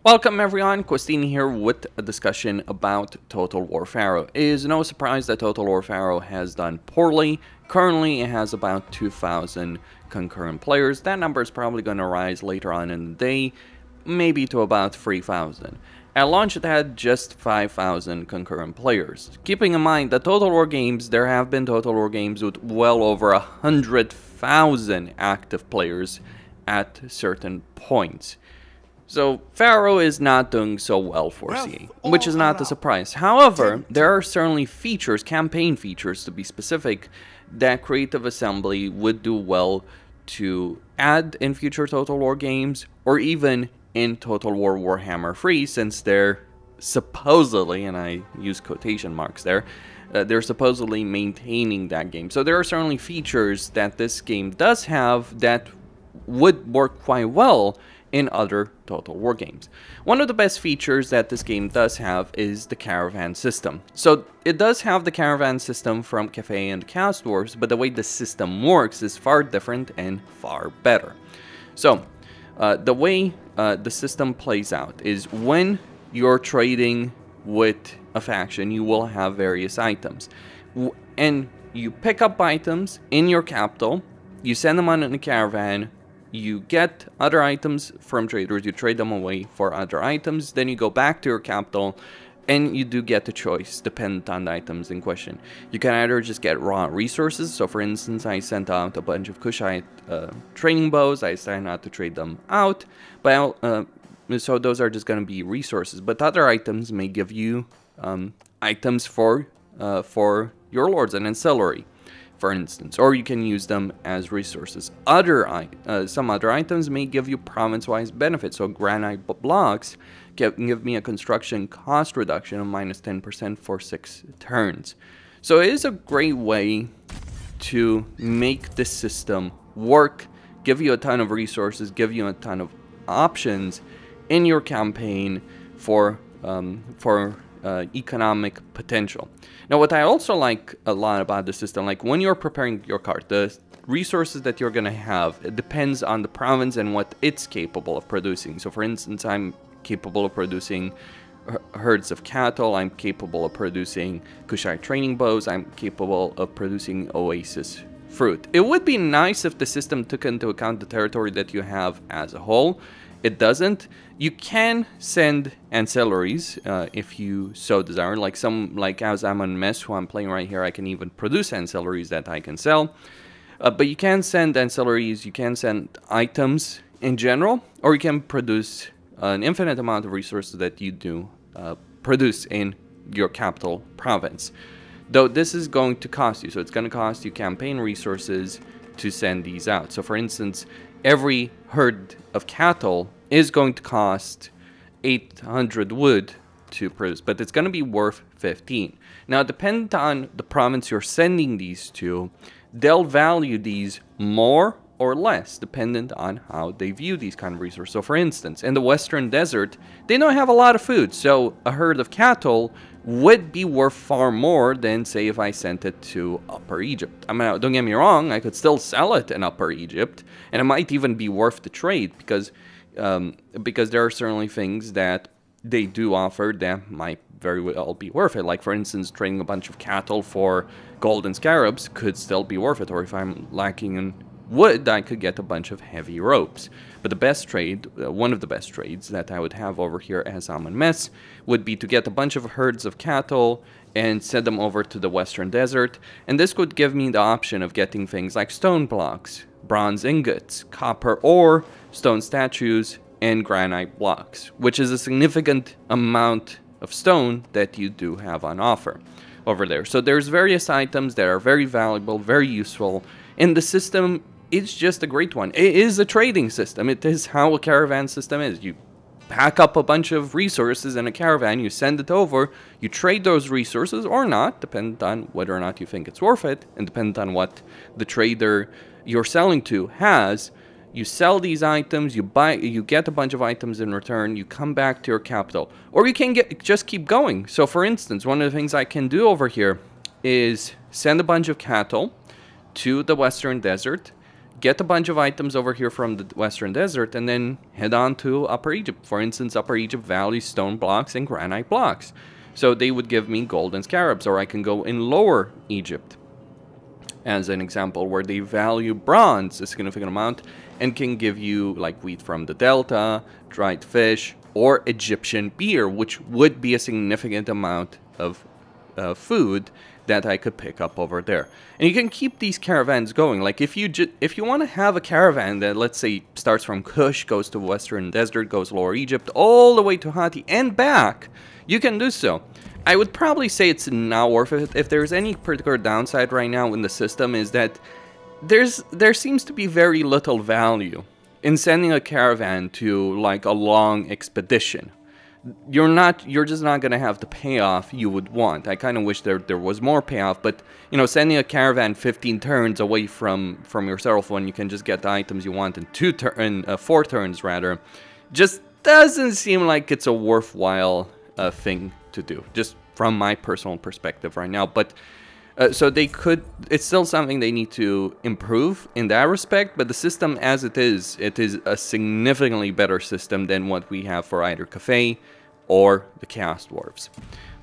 Welcome everyone, Christine here with a discussion about Total War Pharaoh. It is no surprise that Total War Pharaoh has done poorly. Currently it has about 2,000 concurrent players. That number is probably going to rise later on in the day, maybe to about 3,000. At launch it had just 5,000 concurrent players. Keeping in mind that Total War games, there have been Total War games with well over 100,000 active players at certain points. So Pharaoh is not doing so well for CA, which is not a surprise. However, there are certainly features, campaign features to be specific, that Creative Assembly would do well to add in future Total War games, or even in Total War Warhammer 3, since they're supposedly, and I use quotation marks there, they're supposedly maintaining that game. So there are certainly features that this game does have that would work quite well in other Total War games. One of the best features that this game does have is the Caravan system. So it does have the Caravan system from Cafe and Cast Wars, but the way the system works is far different and far better. So the way the system plays out is when you're trading with a faction, you will have various items. And you pick up items in your capital, you send them on in a caravan, you get other items from traders, you trade them away for other items, then you go back to your capital, and you do get the choice, dependent on the items in question. You can either just get raw resources, so for instance, I sent out a bunch of Kushite training bows, I decided not to trade them out, but so those are just going to be resources, but other items may give you items for your lords, and ancillary, for instance, or you can use them as resources. Some other items may give you province-wise benefits, so granite blocks give me a construction cost reduction of -10% for 6 turns. So it is a great way to make this system work, give you a ton of resources, give you a ton of options in your campaign for economic potential. Now, what I also like a lot about the system, like when you're preparing your card, the resources that you're going to have, it depends on the province and what it's capable of producing. So for instance, I'm capable of producing herds of cattle, I'm capable of producing Kushite training bows, I'm capable of producing oasis fruit. It would be nice if the system took into account the territory that you have as a whole. It doesn't. You can send ancillaries if you so desire. Like as I'm on Mess, who I'm playing right here, I can even produce ancillaries that I can sell. But you can send ancillaries, you can send items in general, or you can produce an infinite amount of resources that you do produce in your capital province. Though this is going to cost you, so it's going to cost you campaign resources to send these out. So for instance, every herd of cattle is going to cost 800 wood to produce, but it's going to be worth 15. Now, depending on the province you're sending these to, they'll value these more or less, dependent on how they view these kind of resources. So for instance, in the Western Desert, they don't have a lot of food, so a herd of cattle would be worth far more than, say, if I sent it to Upper Egypt. I mean, don't get me wrong, I could still sell it in Upper Egypt, and it might even be worth the trade, because there are certainly things that they do offer that might very well be worth it. Like, for instance, trading a bunch of cattle for golden scarabs could still be worth it, or if I'm lacking in wood, I could get a bunch of heavy ropes. But the best trade, one of the best trades that I would have over here as I'm on Mess, would be to get a bunch of herds of cattle and send them over to the Western Desert, and this would give me the option of getting things like stone blocks, bronze ingots, copper ore, stone statues, and granite blocks, which is a significant amount of stone that you do have on offer over there. So there's various items that are very valuable, very useful, and the system is just a great one. It is a trading system. It is how a caravan system is. You pack up a bunch of resources in a caravan, you send it over, you trade those resources or not, depending on whether or not you think it's worth it, and depending on what the trader you're selling to has. You sell these items, you get a bunch of items in return, you come back to your capital, or you can just keep going. So for instance, one of the things I can do over here is send a bunch of cattle to the Western Desert, get a bunch of items over here from the Western Desert, and then head on to Upper Egypt. For instance, Upper Egypt values stone blocks and granite blocks. So they would give me gold and scarabs, or I can go in Lower Egypt, as an example, where they value bronze a significant amount and can give you like wheat from the Delta, dried fish, or Egyptian beer, which would be a significant amount of food that I could pick up over there. And you can keep these caravans going. Like if you want to have a caravan that, let's say, starts from Kush, goes to Western Desert, goes Lower Egypt, all the way to Hatti and back, you can do so. I would probably say it's not worth it. If there's any particular downside right now in the system, is that there seems to be very little value in sending a caravan to like a long expedition. You're just not gonna have the payoff you would want. I kind of wish there was more payoff, but you know, sending a caravan 15 turns away from yourself when you can just get the items you want in 4 turns rather, just doesn't seem like it's a worthwhile thing to do, just from my personal perspective right now. But so it's still something they need to improve in that respect, but the system as it is a significantly better system than what we have for either Cafe or the Chaos Dwarves.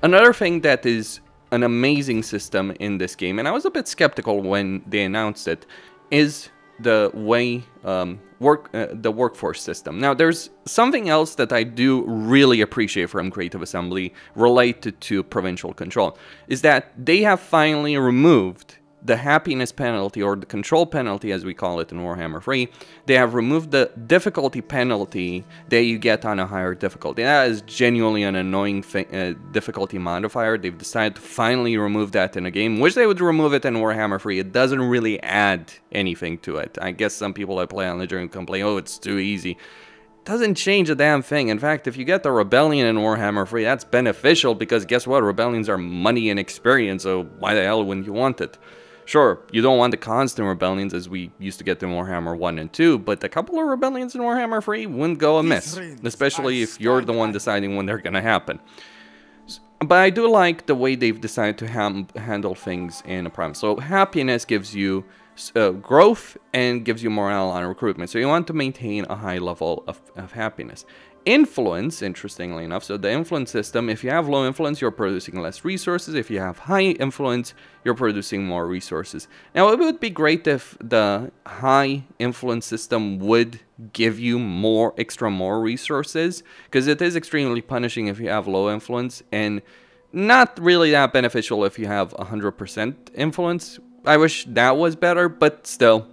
Another thing that is an amazing system in this game, and I was a bit skeptical when they announced it, is the way the workforce system. Now, there's something else that I do really appreciate from Creative Assembly related to provincial control, is that they have finally removed the happiness penalty, or the control penalty as we call it in Warhammer 3. They have removed the difficulty penalty that you get on a higher difficulty. That is genuinely an annoying difficulty modifier. They've decided to finally remove that in a game. Wish they would remove it in Warhammer 3. It doesn't really add anything to it. I guess some people that play on Legendary complain, oh, it's too easy. It doesn't change a damn thing. In fact, if you get the Rebellion in Warhammer 3, that's beneficial, because guess what? Rebellions are money and experience, so why the hell wouldn't you want it? Sure, you don't want the constant rebellions as we used to get in Warhammer 1 and 2, but a couple of rebellions in Warhammer 3 wouldn't go amiss, especially if you're the one deciding when they're gonna happen. But I do like the way they've decided to handle things in a province. So happiness gives you growth and gives you morale on recruitment. So you want to maintain a high level of happiness. Influence, interestingly enough, so the influence system, if you have low influence, you're producing less resources. If you have high influence, you're producing more resources. Now, it would be great if the high influence system would give you more resources, because it is extremely punishing if you have low influence, and not really that beneficial if you have 100% influence. I wish that was better, but still,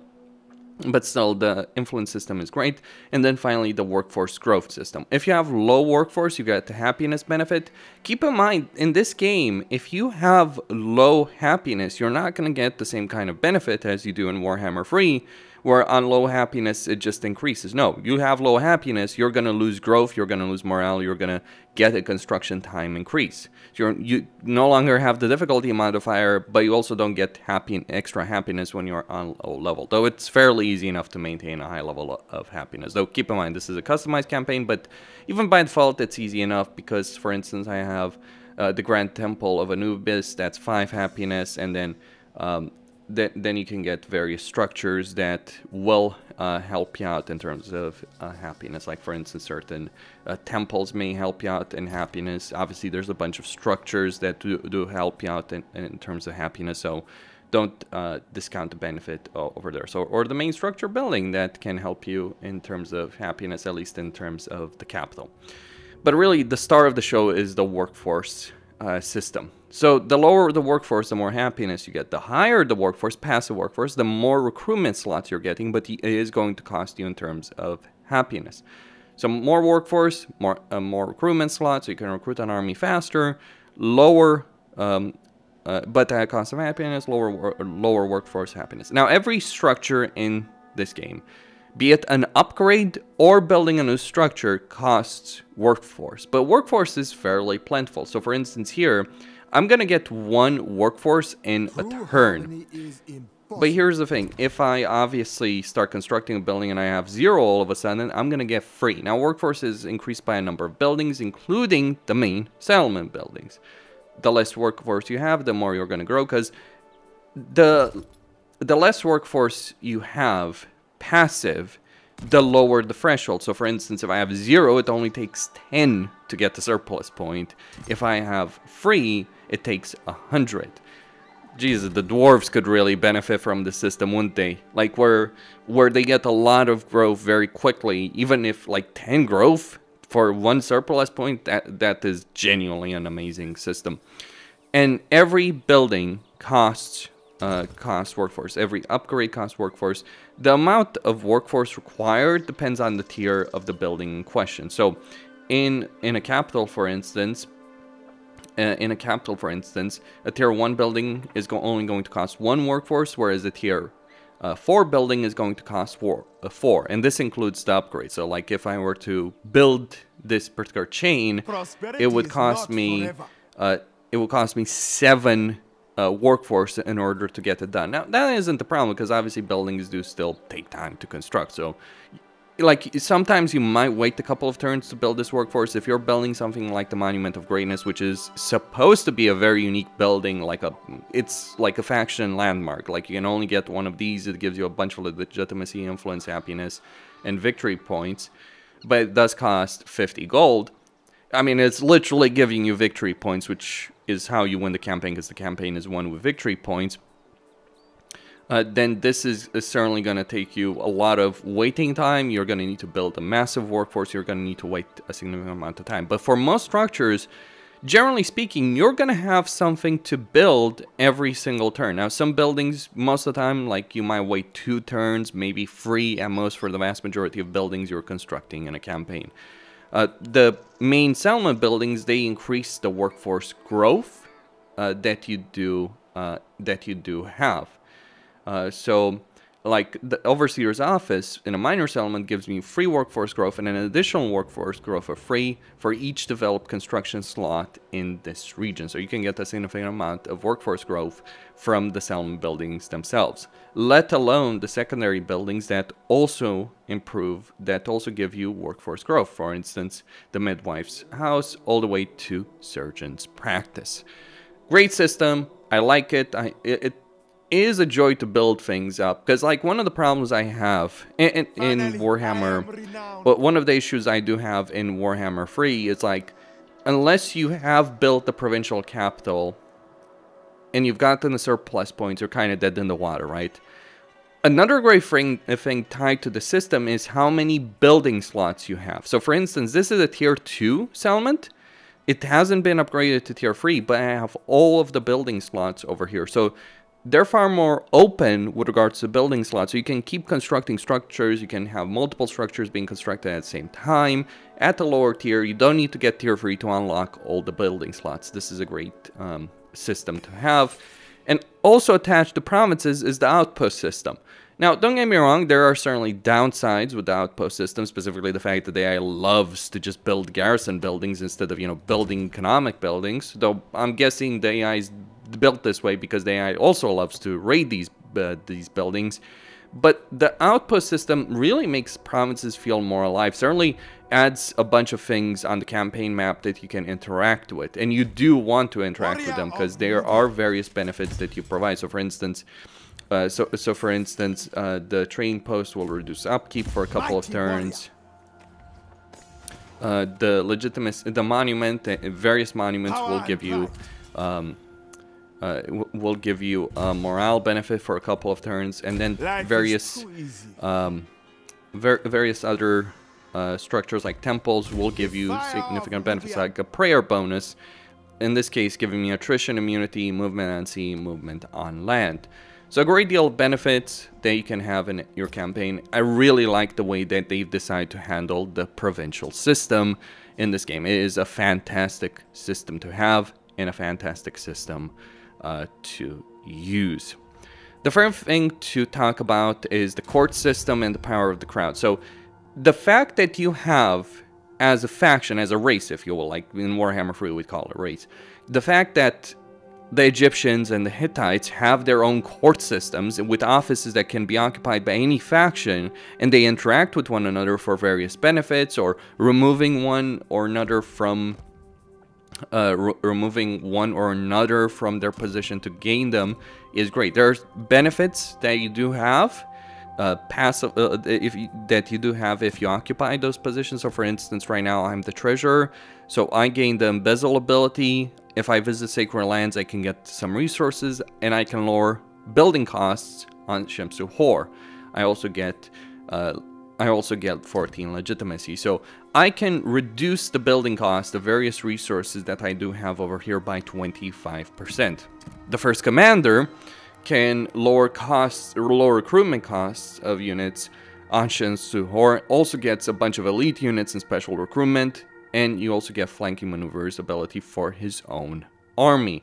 the influence system is great. And then finally, the workforce growth system. If you have low workforce, you get the happiness benefit. Keep in mind, in this game, if you have low happiness, you're not going to get the same kind of benefit as you do in Warhammer 3, where on low happiness, it just increases. No, you have low happiness, you're going to lose growth, you're going to lose morale, you're going to get a construction time increase. So you no longer have the difficulty modifier, but you also don't get extra happiness when you're on low level. Though it's fairly easy enough to maintain a high level of happiness. Though keep in mind, this is a customized campaign, but even by default, it's easy enough because, for instance, I have the Grand Temple of Anubis, that's 5 happiness, and then then you can get various structures that will help you out in terms of happiness. Like, for instance, certain temples may help you out in happiness. Obviously, there's a bunch of structures that do help you out in terms of happiness, so don't discount the benefit over there. So, or the main structure building that can help you in terms of happiness, at least in terms of the capital. But really, the star of the show is the workforce system. So the lower the workforce, the more happiness you get. The higher the workforce, passive workforce, the more recruitment slots you're getting, but it is going to cost you in terms of happiness. So more workforce, more recruitment slots, so you can recruit an army faster. Lower, but at cost of happiness, lower workforce happiness. Now, every structure in this game, be it an upgrade or building a new structure, costs workforce. But workforce is fairly plentiful. So for instance here, I'm going to get 1 workforce in a turn. But here's the thing. If I obviously start constructing a building and I have 0 all of a sudden, I'm going to get 3. Now workforce is increased by a number of buildings, including the main settlement buildings. The less workforce you have, the more you're going to grow, because the less workforce you have, passive, the lower the threshold. So for instance, if I have 0, it only takes 10 to get the surplus point. If I have 3, it takes 100. Jesus, the dwarves could really benefit from the system, wouldn't they? Like where they get a lot of growth very quickly, even if like 10 growth for 1 surplus point, that is genuinely an amazing system. And every building costs workforce. Every upgrade costs workforce. The amount of workforce required depends on the tier of the building in question. So in a capital, for instance, a tier 1 building is only going to cost 1 workforce, whereas a tier 4 building is going to cost 4. And this includes the upgrade. So like if I were to build this particular chain, it would cost me 7 workforce in order to get it done. Now that isn't the problem, because obviously buildings do still take time to construct. So like sometimes you might wait a couple of turns to build this workforce. If you're building something like the Monument of Greatness, which is supposed to be a very unique building, it's like a faction landmark. Like you can only get one of these. It gives you a bunch of legitimacy, influence, happiness, and victory points, but it does cost 50 gold. I mean, it's literally giving you victory points, which is how you win the campaign, because the campaign is won with victory points. Then this is certainly going to take you a lot of waiting time. You're going to need to build a massive workforce. You're going to need to wait a significant amount of time. But for most structures, generally speaking, you're going to have something to build every single turn. Now, some buildings, most of the time, like you might wait 2 turns, maybe 3 at most for the vast majority of buildings you're constructing in a campaign. The main settlement buildings, they increase the workforce growth that you do have. So, like the Overseer's Office in a minor settlement gives me free workforce growth and an additional workforce growth for free for each developed construction slot in this region. So you can get a significant amount of workforce growth from the settlement buildings themselves, let alone the secondary buildings that also improve, that also give you workforce growth. For instance, the Midwife's House all the way to Surgeon's Practice. Great system. I like it. It is a joy to build things up, because like one of the problems I have in Warhammer, but one of the issues I do have in Warhammer 3 is like, unless you have built the provincial capital and you've gotten the surplus points, you're kind of dead in the water, right? Another great thing tied to the system is how many building slots you have. So for instance, this is a tier 2 settlement. It hasn't been upgraded to tier 3, but I have all of the building slots over here. So they're far more open with regards to building slots. So you can keep constructing structures. You can have multiple structures being constructed at the same time. At the lower tier, you don't need to get tier 3 to unlock all the building slots. This is a great system to have. And also attached to provinces is the outpost system. Now, don't get me wrong, there are certainly downsides with the outpost system, specifically the fact that the AI loves to just build garrison buildings instead of, building economic buildings. Though I'm guessing the AI is built this way because the AI also loves to raid these buildings. But the outpost system really makes provinces feel more alive. Certainly adds a bunch of things on the campaign map that you can interact with. And you do want to interact with them because there are various benefits that you provide. So for instance, the trading post will reduce upkeep for a couple of turns. The monument, various monuments will give you a morale benefit for a couple of turns, and then various other structures like temples will give you significant benefits, like a prayer bonus. In this case, giving me attrition, immunity, movement on sea, movement on land. So a great deal of benefits that you can have in your campaign. I really like the way that they've decided to handle the provincial system in this game. It is a fantastic system to have and a fantastic system to use. The first thing to talk about is the court system and the power of the crowd. So the fact that you have, as a faction, as a race, if you will, like in Warhammer 3 we'd call it a race, the fact that the Egyptians and the Hittites have their own court systems with offices that can be occupied by any faction, and they interact with one another for various benefits, or removing one or another from their position to gain them, is great. There's benefits that you do have passive that you do have if you occupy those positions. So for instance, right now I'm the treasurer, so I gain the embezzle ability. If I visit sacred lands, I can get some resources, and I can lower building costs on ships to whore. I also get 14 legitimacy, so I can reduce the building cost of various resources that I do have over here by 25%. The first commander can lower recruitment costs of units on ships to whore. Also gets a bunch of elite units and special recruitment, and you also get flanking maneuvers ability for his own army.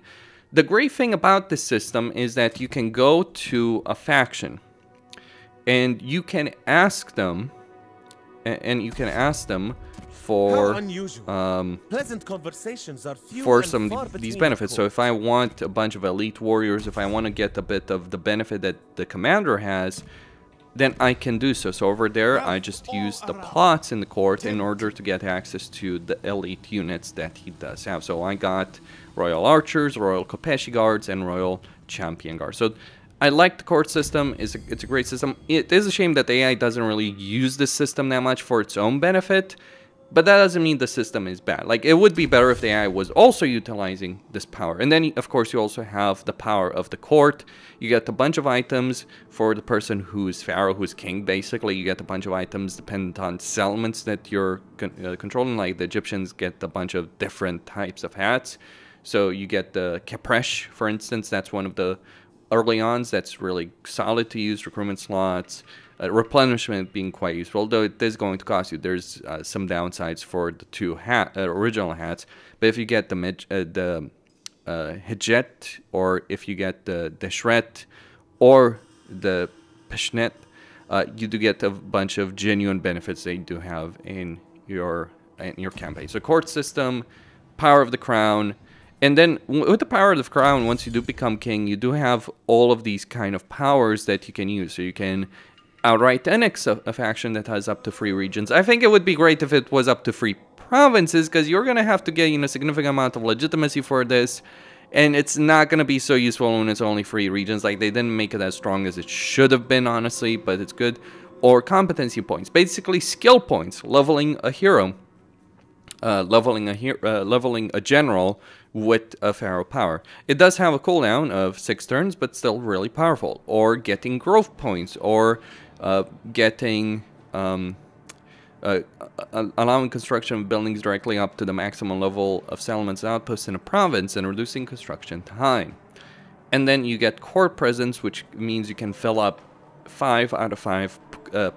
The great thing about this system is that you can go to a faction and you can ask them for pleasant conversations are few for and some far these between, benefits. So if I want a bunch of elite warriors, if I want to get a bit of the benefit that the commander has, then I can do so. So over there, I just use the plots in the court in order to get access to the elite units that he does have. So I got Royal Archers, Royal Kopeshi Guards, and Royal Champion Guards. So I like the court system. It's a great system. It is a shame that the AI doesn't really use this system that much for its own benefit, but that doesn't mean the system is bad. Like, it would be better if the AI was also utilizing this power. And then, of course, you also have the power of the court. You get a bunch of items for the person who's Pharaoh, who's king, basically. You get a bunch of items dependent on settlements that you're controlling. Like, the Egyptians get a bunch of different types of hats. So you get the Capresh, for instance. That's one of the early ons that's really solid to use. Recruitment slots. Replenishment being quite useful, although it is going to cost you. There's some downsides for the two original hats, but if you get the Hijet, or if you get the Deshret, or the Peshnet, you do get a bunch of genuine benefits they do have in your campaign. So court system, power of the crown, and then with the power of the crown, once you do become king, you do have all of these kind of powers that you can use. So you can outright annex a faction that has up to 3 regions. I think it would be great if it was up to 3 provinces, because you're going to have to gain a significant amount of legitimacy for this, and it's not going to be so useful when it's only 3 regions. Like, they didn't make it as strong as it should have been, honestly, but it's good. Or competency points, basically skill points, leveling a hero, leveling a general with a Pharaoh power. It does have a cooldown of 6 turns, but still really powerful. Or getting growth points, or getting allowing construction of buildings directly up to the maximum level of settlements outposts in a province and reducing construction time. And then you get court presence, which means you can fill up 5 out of 5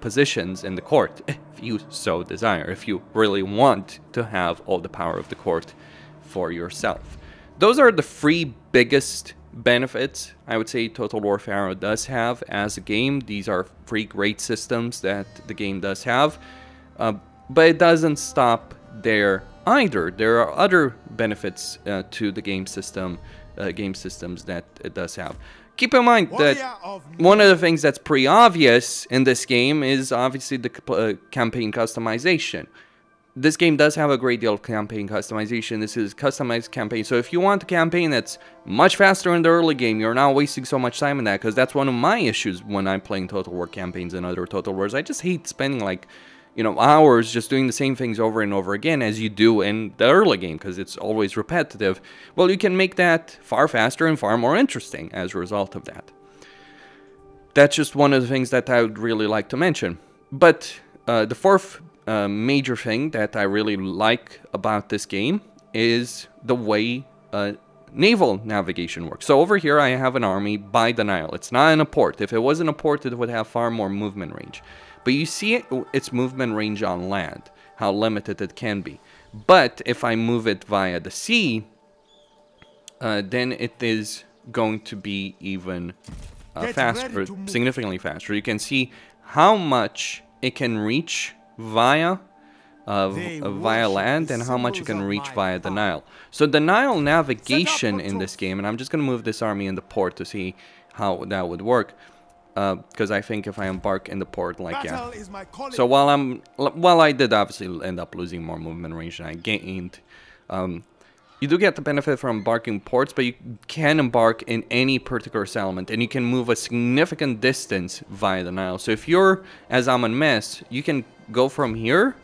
positions in the court if you so desire, if you really want to have all the power of the court for yourself. Those are the 3 biggest benefits I would say Total War Pharaoh does have as a game. These are 3 great systems that the game does have, but it doesn't stop there either. There are other benefits to the game systems that it does have. Keep in mind that one of the things that's pretty obvious in this game is obviously the campaign customization. This game does have a great deal of campaign customization. This is customized campaign. So if you want a campaign that's much faster in the early game, you're not wasting so much time in that, because that's one of my issues when I'm playing Total War campaigns and other Total Wars. I just hate spending, like, you know, hours just doing the same things over and over again as you do in the early game, because it's always repetitive. Well, you can make that far faster and far more interesting as a result of that. That's just one of the things that I would really like to mention. But the fourth major thing that I really like about this game is the way naval navigation works. So over here I have an army by the Nile. It's not in a port. If it was in a port, it would have far more movement range. But you see its movement range on land, how limited it can be. But if I move it via the sea, then it is going to be even faster, significantly faster. You can see how much it can reach via land and how much you can reach via the Nile. So the Nile navigation in this game, and I'm just going to move this army in the port to see how that would work, because I think if I embark in the port, like, yeah. So while I did obviously end up losing more movement range than I gained, you do get the benefit from embarking ports, but you can embark in any particular settlement, and you can move a significant distance via the Nile. So if you're as Amon Mess, you can go from here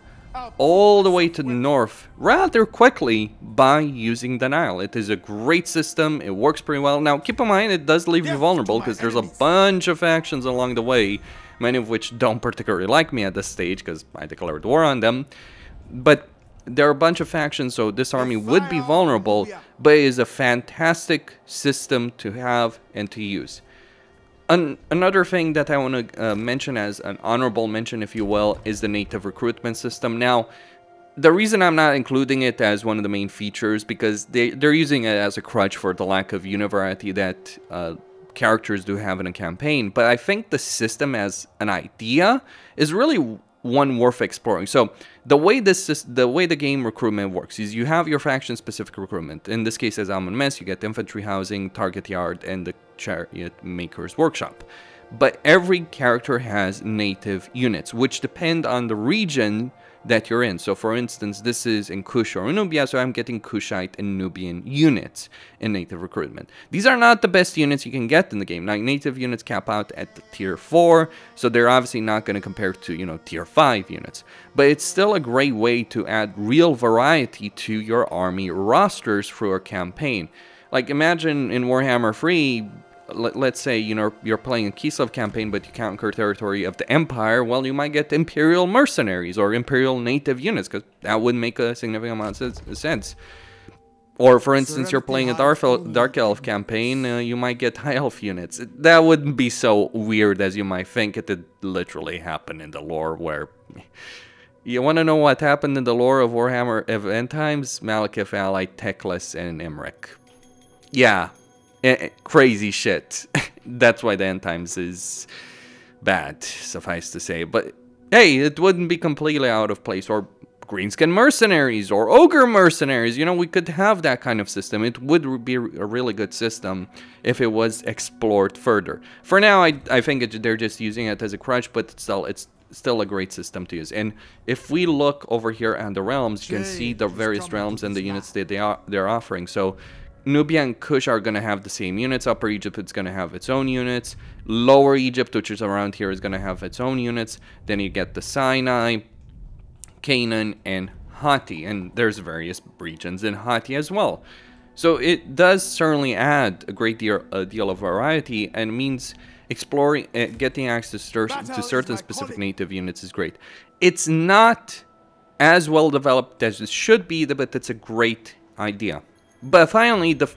all the way to the north rather quickly by using the Nile. It is a great system, it works pretty well. Now keep in mind, it does leave you vulnerable because there's a bunch of factions along the way, many of which don't particularly like me at this stage because I declared war on them. But there are a bunch of factions, so this army would be vulnerable, but it is a fantastic system to have and to use. Another thing that I want to mention as an honorable mention, if you will, is the native recruitment system. Now, the reason I'm not including it as one of the main features, because they're using it as a crutch for the lack of unit variety that characters do have in a campaign. But I think the system as an idea is really one worth exploring. So the way the game recruitment works is you have your faction specific recruitment. In this case, as Amon Mess, you get infantry housing, target yard, and the chariot maker's workshop. But every character has native units, which depend on the region that you're in. So for instance, this is in Kush or Nubia, so I'm getting Kushite and Nubian units in native recruitment. These are not the best units you can get in the game. Now, native units cap out at the tier 4, so they're obviously not going to compare to, you know, tier 5 units. But it's still a great way to add real variety to your army rosters through a campaign. Like, imagine in Warhammer 3, let's say, you know, you're playing a Kislev campaign, but you conquer territory of the Empire. Well, you might get Imperial mercenaries or Imperial native units, because that would make a significant amount of sense. Or, for instance, you're playing a Dark Elf campaign, you might get High Elf units. That wouldn't be so weird as you might think. It did literally happen in the lore, where... You want to know what happened in the lore of Warhammer End Times? Malekith allied Teclis and Emmerich. Yeah. Crazy shit. That's why the End Times is bad, suffice to say. But hey, it wouldn't be completely out of place. Or Greenskin mercenaries or Ogre mercenaries. You know, we could have that kind of system. It would be a really good system if it was explored further. For now, I think they're just using it as a crutch, but it's still a great system to use. And if we look over here at the realms, you can see the various realms and the units that they're offering. So Nubia and Kush are going to have the same units. Upper Egypt is going to have its own units. Lower Egypt, which is around here, is going to have its own units. Then you get the Sinai, Canaan, and Hatti. And there's various regions in Hatti as well. So it does certainly add a great deal of variety, and means exploring, getting access to certain specific native units is great. It's not as well developed as it should be, but it's a great idea. But finally, the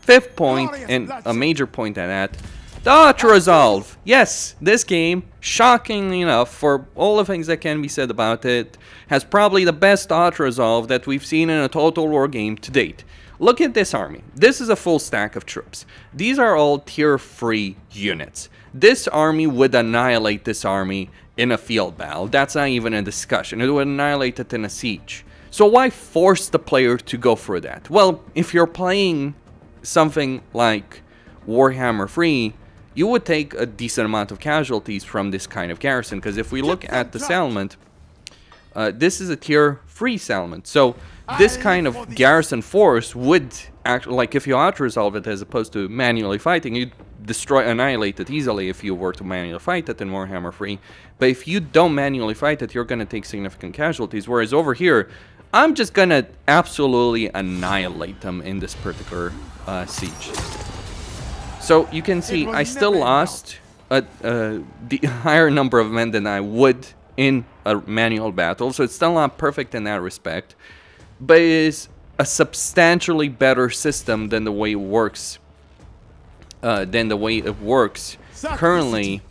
fifth point, and a major point at that, the auto-resolve. Yes, this game, shockingly enough, for all the things that can be said about it, has probably the best auto-resolve that we've seen in a Total War game to date. Look at this army. This is a full stack of troops. These are all tier 3 units. This army would annihilate this army in a field battle. That's not even a discussion. It would annihilate it in a siege. So why force the player to go for that? Well, if you're playing something like Warhammer 3, you would take a decent amount of casualties from this kind of garrison. Because if we look at the settlement, this is a tier 3 settlement. So this kind of garrison force would actually, like if you auto-resolve it as opposed to manually fighting, you'd annihilate it easily if you were to manually fight it in Warhammer 3. But if you don't manually fight it, you're going to take significant casualties. Whereas over here, I'm just going to absolutely annihilate them in this particular siege. So you can see I still lost the higher number of men than I would in a manual battle. So it's still not perfect in that respect. But it is a substantially better system than the way it works. Currently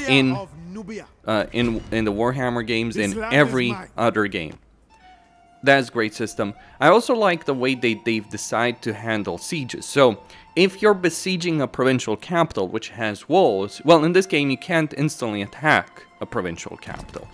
in the Warhammer games and every other game. That's a great system. I also like the way they've decided to handle sieges. So if you're besieging a provincial capital which has walls, well, in this game you can't instantly attack a provincial capital.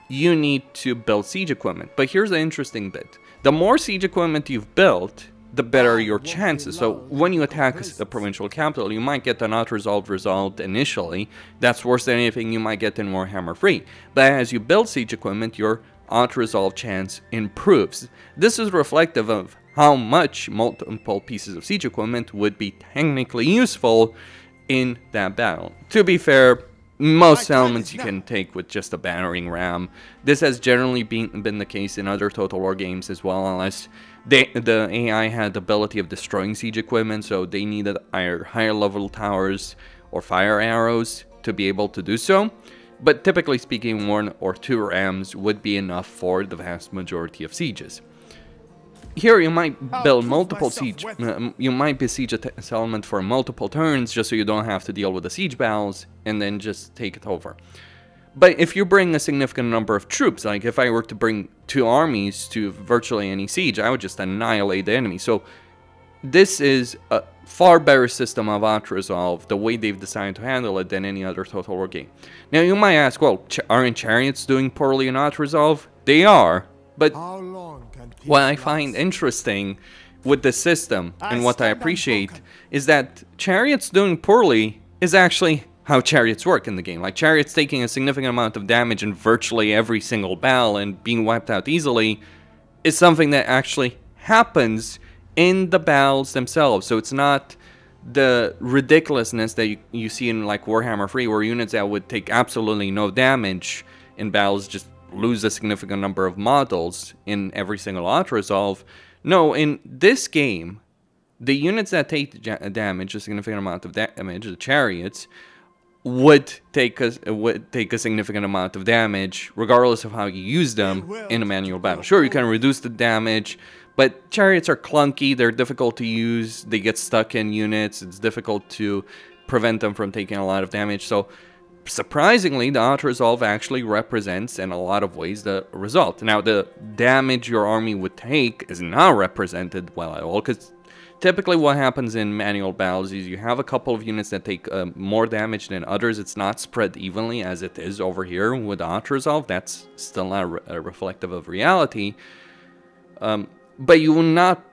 You need to build siege equipment. But here's the interesting bit. The more siege equipment you've built, the better your chances. So when you attack a provincial capital, you might get an auto-resolved result initially. That's worse than anything you might get in Warhammer 3. But as you build siege equipment, your auto-resolve chance improves. This is reflective of how much multiple pieces of siege equipment would be technically useful in that battle. To be fair, most elements you can take with just a battering ram. This has generally been the case in other Total War games as well, unless the AI had the ability of destroying siege equipment, so they needed either higher level towers or fire arrows to be able to do so. But typically speaking, 1 or 2 rams would be enough for the vast majority of sieges. Here you might build multiple siege, you might besiege a settlement for multiple turns just so you don't have to deal with the siege battles and then just take it over. But if you bring a significant number of troops, like if I were to bring 2 armies to virtually any siege, I would just annihilate the enemy. So this is a far better system of auto-resolve, the way they've decided to handle it, than any other Total War game. Now you might ask, well, aren't chariots doing poorly in auto-resolve? They are, but what I find interesting with the system and what I appreciate is that chariots doing poorly is actually how chariots work in the game. Like, chariots taking a significant amount of damage in virtually every single battle and being wiped out easily is something that actually happens in the battles themselves. So it's not the ridiculousness that you see in like Warhammer 3, where units that would take absolutely no damage in battles just lose a significant number of models in every single auto-resolve. No, in this game, the units that take damage, a significant amount of damage, the chariots, would take a significant amount of damage regardless of how you use them in a manual battle. Sure, you can reduce the damage, but chariots are clunky, they're difficult to use, they get stuck in units, it's difficult to prevent them from taking a lot of damage. So surprisingly, the auto-resolve actually represents in a lot of ways the result. Now, the damage your army would take is not represented well at all, because typically what happens in manual battles is you have a couple of units that take more damage than others. It's not spread evenly as it is over here with auto-resolve. That's still not reflective of reality. But you will not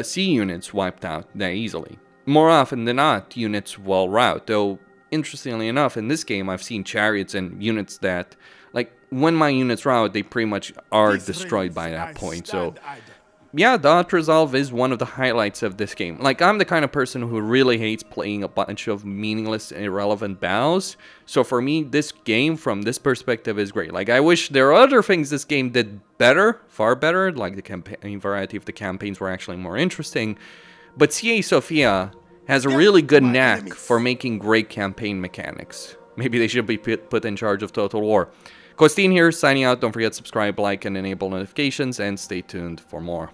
see units wiped out that easily. More often than not, units will rout, though interestingly enough, in this game, I've seen chariots and units that, like, when my units rout, they pretty much are destroyed by that point. So, yeah, the auto-resolve is one of the highlights of this game. Like, I'm the kind of person who really hates playing a bunch of meaningless, irrelevant battles. So for me, this game, from this perspective, is great. Like, I wish there are other things this game did better, far better. Like, the campaign variety of the campaigns were actually more interesting. But CA Sophia has a really good knack for making great campaign mechanics. Maybe they should be put in charge of Total War. Costin here, signing out. Don't forget to subscribe, like, and enable notifications, and stay tuned for more.